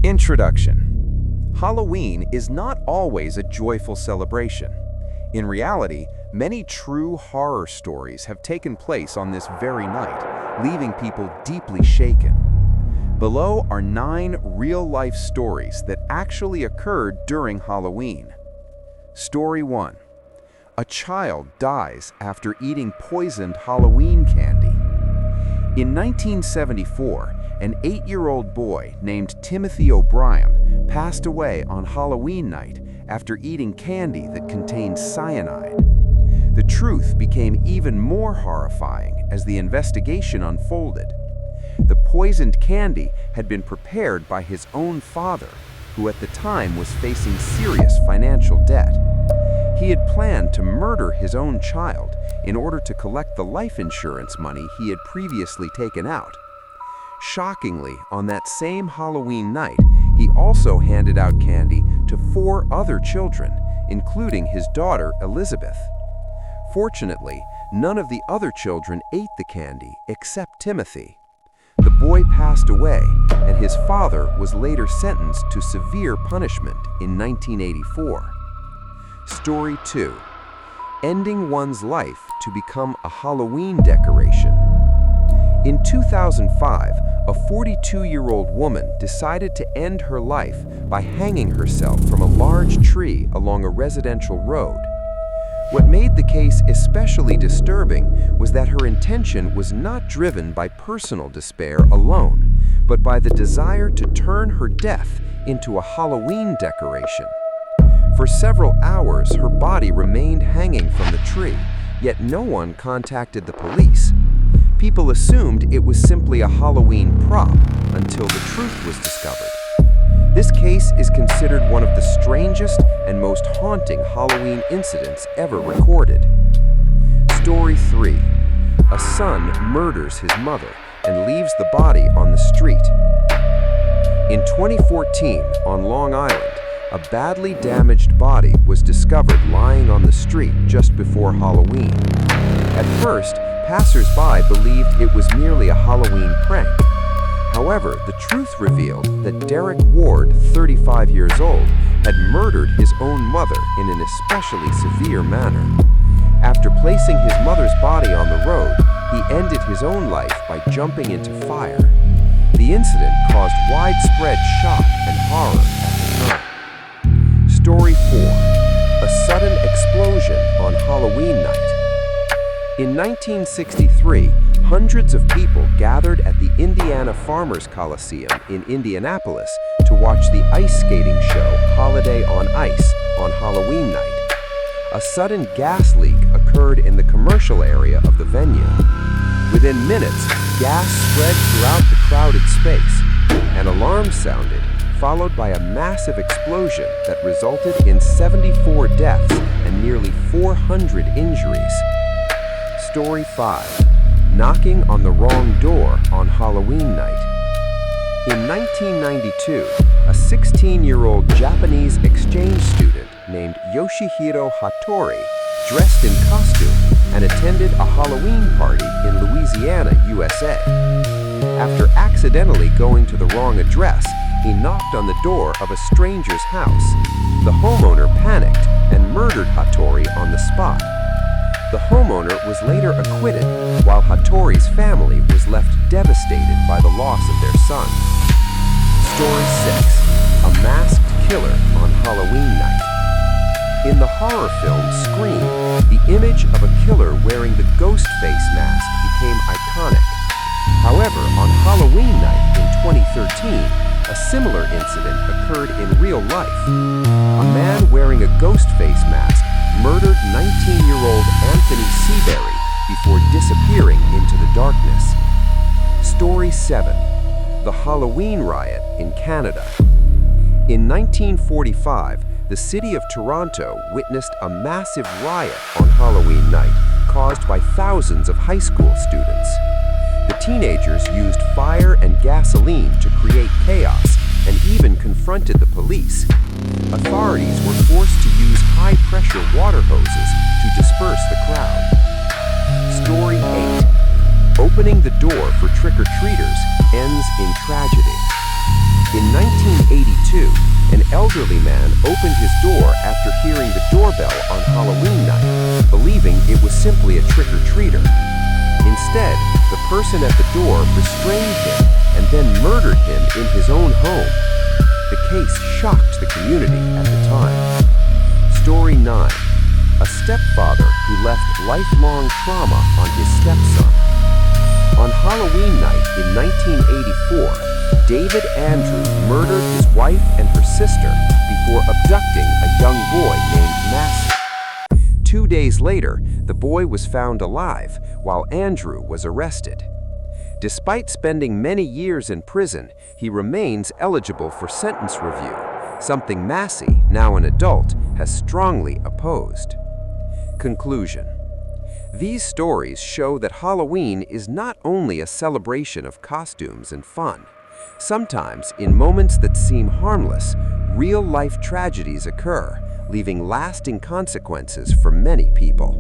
Introduction. Halloween is not always a joyful celebration. In reality, many true horror stories have taken place on this very night, leaving people deeply shaken. Below are 9 real-life stories that actually occurred during Halloween. Story 1. A child dies after eating poisoned Halloween candy. In 1974, an 8-year-old boy named Timothy O'Brien passed away on Halloween night after eating candy that contained cyanide. The truth became even more horrifying as the investigation unfolded. The poisoned candy had been prepared by his own father, who at the time was facing serious financial debt. He had planned to murder his own child in order to collect the life insurance money he had previously taken out. Shockingly, on that same Halloween night, he also handed out candy to 4 other children, including his daughter Elizabeth. Fortunately, none of the other children ate the candy except Timothy. The boy passed away, and his father was later sentenced to severe punishment in 1984. Story 2. Ending one's life to become a Halloween decoration. In 2005, a 42-year-old woman decided to end her life by hanging herself from a large tree along a residential road. What made the case especially disturbing was that her intention was not driven by personal despair alone, but by the desire to turn her death into a Halloween decoration. For several hours, her body remained hanging from the tree, yet no one contacted the police. People assumed it was simply a Halloween prop until the truth was discovered. This case is considered one of the strangest and most haunting Halloween incidents ever recorded. Story 3. A son murders his mother and leaves the body on the street. In 2014, on Long Island, a badly damaged body was discovered lying on the street just before Halloween. At first, passers-by believed it was merely a Halloween prank. However, the truth revealed that Derek Ward, 35 years old, had murdered his own mother in an especially severe manner. After placing his mother's body on the road, he ended his own life by jumping into fire. The incident caused widespread shock and horror at the time. Story 4. A sudden explosion on Halloween night. In 1963, hundreds of people gathered at the Indiana Farmers Coliseum in Indianapolis to watch the ice skating show Holiday on Ice on Halloween night. A sudden gas leak occurred in the commercial area of the venue. Within minutes, gas spread throughout the crowded space. An alarm sounded, followed by a massive explosion that resulted in 74 deaths and nearly 400 injuries. Story 5. Knocking on the wrong door on Halloween night. In 1992, a 16-year-old Japanese exchange student named Yoshihiro Hattori dressed in costume and attended a Halloween party in Louisiana, USA. After accidentally going to the wrong address, he knocked on the door of a stranger's house. The homeowner panicked and murdered Hattori on the spot. The homeowner was later acquitted, while Hattori's family was left devastated by the loss of their son. Story 6. A masked killer on Halloween night. In the horror film Scream, the image of a killer wearing the ghost face mask became iconic. However, on Halloween night in 2013, a similar incident occurred in real life. A man wearing a ghost face mask murdered 19-year-old Anthony Seabury before disappearing into the darkness. Story 7. The Halloween Riot in Canada. In 1945, the city of Toronto witnessed a massive riot on Halloween night caused by thousands of high school students. The teenagers used fire and gasoline to create chaos and even confronted the police. Authorities were forced to use high-pressure water hoses to disperse the crowd. Story 8. Opening the door for trick-or-treaters ends in tragedy. In 1988, 1982, an elderly man opened his door after hearing the doorbell on Halloween night, believing it was simply a trick-or-treater. Instead, the person at the door restrained him and then murdered him in his own home. The case shocked the community at the time. Story 9. A stepfather who left lifelong trauma on his stepson. On Halloween night in 1984, David Andrew murdered his wife and her sister before abducting a young boy named Massey. 2 days later, the boy was found alive while Andrew was arrested. Despite spending many years in prison, he remains eligible for sentence review, something Massey, now an adult, has strongly opposed. Conclusion. These stories show that Halloween is not only a celebration of costumes and fun. Sometimes, in moments that seem harmless, real-life tragedies occur, leaving lasting consequences for many people.